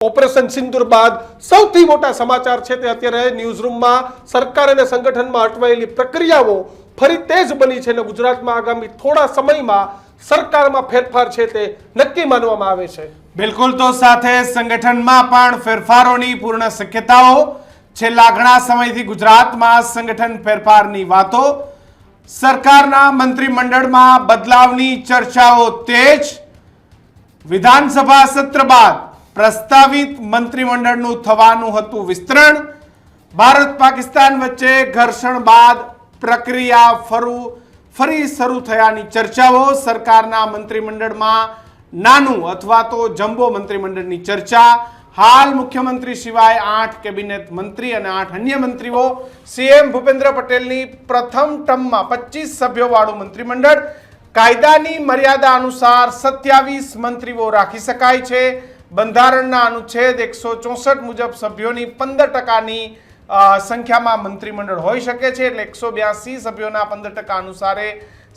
Operation સિંદૂર બાદ સૌથી મોટા સમાચાર છે તે અત્યારે ન્યૂઝરૂમમાં સરકાર અને સંગઠનમાં અટવાયેલી પ્રક્રિયાઓ ફરી તેજ બની છે અને ગુજરાતમાં આગામી થોડા સમયમાં સરકારમાં ફેરફાર છે તે નક્કી માનવામાં આવે છે। બિલકુલ, તો સાથે સંગઠનમાં પણ ફેરફારોની પૂર્ણ શક્યતાઓ। છેલ્લા ઘણા સમયથી ગુજરાતમાં સંગઠન ફેરફારની વાતો, સરકારના મંત્રીમંડળમાં બદલાવની ચર્ચાઓ તેજ। વિધાનસભા સત્ર બાદ પ્રસ્તાવિત મંત્રીમંડળનું થવાનું હતું વિસ્તરણ। ભારત પાકિસ્તાન વચ્ચે ઘર્ષણ બાદ પ્રક્રિયા ફરી શરૂ થયાની ચર્ચાઓ। સરકારના મંત્રીમંડળમાં નાનું અથવા તો જમ્બો મંત્રીમંડળની ચર્ચા। હાલ મુખ્યમંત્રી સિવાય 8 કેબિનેટ મંત્રી અને 8 અન્ય મંત્રીઓ। સીએમ ભૂપેન્દ્ર પટેલની પ્રથમ ટર્મમાં 25 સભ્યોવાળું મંત્રીમંડળ। કાયદાની મર્યાદા અનુસાર 27 મંત્રીઓ રાખી શકાય છે। બંધારણના અનુચ્છેદ 164 મુજબ સભ્યોની 15%ની સંખ્યામાં મંત્રીમંડળ હોઈ શકે છે, એટલે 182 સભ્યોના 15% અનુસારે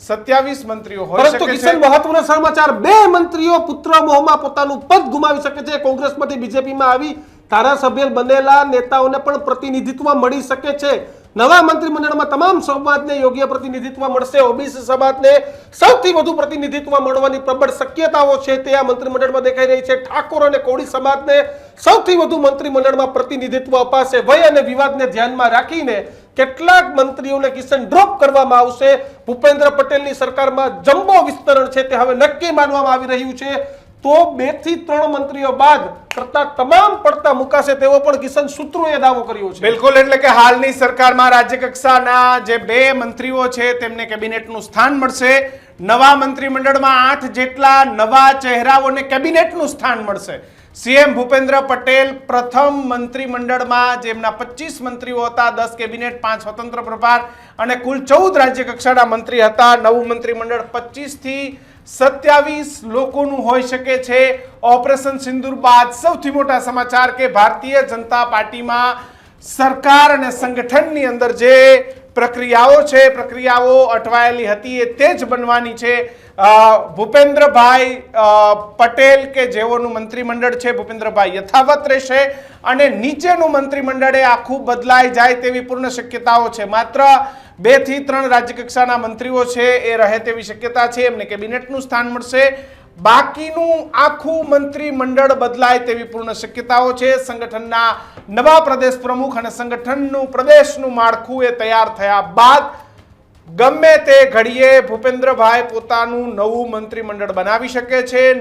27 મંત્રીઓ હોઈ શકે છે। પરંતુ કિશન, મહત્વનો સમાચાર, 2 મંત્રીઓ પુત્ર મોહમાં પોતાનું પદ ગુમાવી શકે છે। કોંગ્રેસમાંથી બીજેપીમાં આવી ધારાસભ્ય બનેલા નેતાઓને પણ પ્રતિનિધિત્વ મળી શકે છે। નવા મંત્રીમંડળમાં તમામ સમાજને યોગ્ય પ્રતિનિધિત્વ મળશે। ઓબીસી સમાજને સૌથી વધુ પ્રતિનિધિત્વ મળવાની પ્રબળ શક્યતાઓ છે તે આ મંત્રીમંડળમાં દેખાઈ રહી છે। ઠાકોર અને કોળી સમાજને સૌથી વધુ મંત્રીમંડળમાં પ્રતિનિધિત્વ અપાશે। વય અને વિવાદને ધ્યાનમાં રાખીને કેટલાક મંત્રીઓને કિશન ડ્રોપ કરવામાં આવશે। ભૂપેન્દ્ર પટેલની સરકારમાં જમ્બો વિસ્તરણ છે તે હવે નક્કી માનવામાં આવી રહ્યું છે। તો 2 થી 3 મંત્રીઓ બાદ કરતા તમામ પડતા મુકાશે તેવો પણ કિશન સૂત્રોએ દાવો કર્યો છે। બિલકુલ, એટલે કે હાલની સરકારમાં રાજ્ય કક્ષાના જે 2 મંત્રીઓ છે તેમને કેબિનેટનું સ્થાન મળશે। નવા મંત્રીમંડળમાં 8 જેટલા નવા ચહેરાઓને કેબિનેટનું સ્થાન મળશે। સીએમ ભૂપેન્દ્ર પટેલ પ્રથમ મંત્રીમંડળમાં જેમના 25 મંત્રીઓ હતા, 10 કેબિનેટ, 5 સ્વતંત્ર પ્રભાર અને કુલ 14 રાજ્ય કક્ષાના મંત્રી હતા। નવું મંત્રીમંડળ 25 થી 27 લોકોનું હોઈ શકે છે। ઓપરેશન સિંદૂર બાદ સૌથી મોટા સમાચાર કે ભારતીય જનતા પાર્ટીમાં સરકાર અને સંગઠનની અંદર જે પ્રક્રિયાઓ અટવાયેલી હતી એ તેજ બનવાની છે। ભૂપેન્દ્રભાઈ પટેલ કે જેઓનું મંત્રીમંડળ છે, ભૂપેન્દ્રભાઈ યથાવત રહેશે અને નીચેનું મંત્રીમંડળ એ આખું બદલાઈ જાય તેવી પૂર્ણ શક્યતાઓ છે। માત્ર 2 થી 3 રાજ્ય કક્ષાના મંત્રીઓ છે એ રહે તેવી શક્યતા છે, એમને કેબિનેટનું સ્થાન મળશે। બાકીનું આખું મંત્રીમંડળ બદલાય તેવી પૂર્ણ શક્યતાઓ છે। સંગઠનના નવા પ્રદેશ પ્રમુખ અને સંગઠનનું પ્રદેશનું માળખું એ તૈયાર થયા બાદ ગમે તે ઘડીએ ભૂપેન્દ્રભાઈ પોતાનું નવું મંત્રીમંડળ બનાવી શકે છે।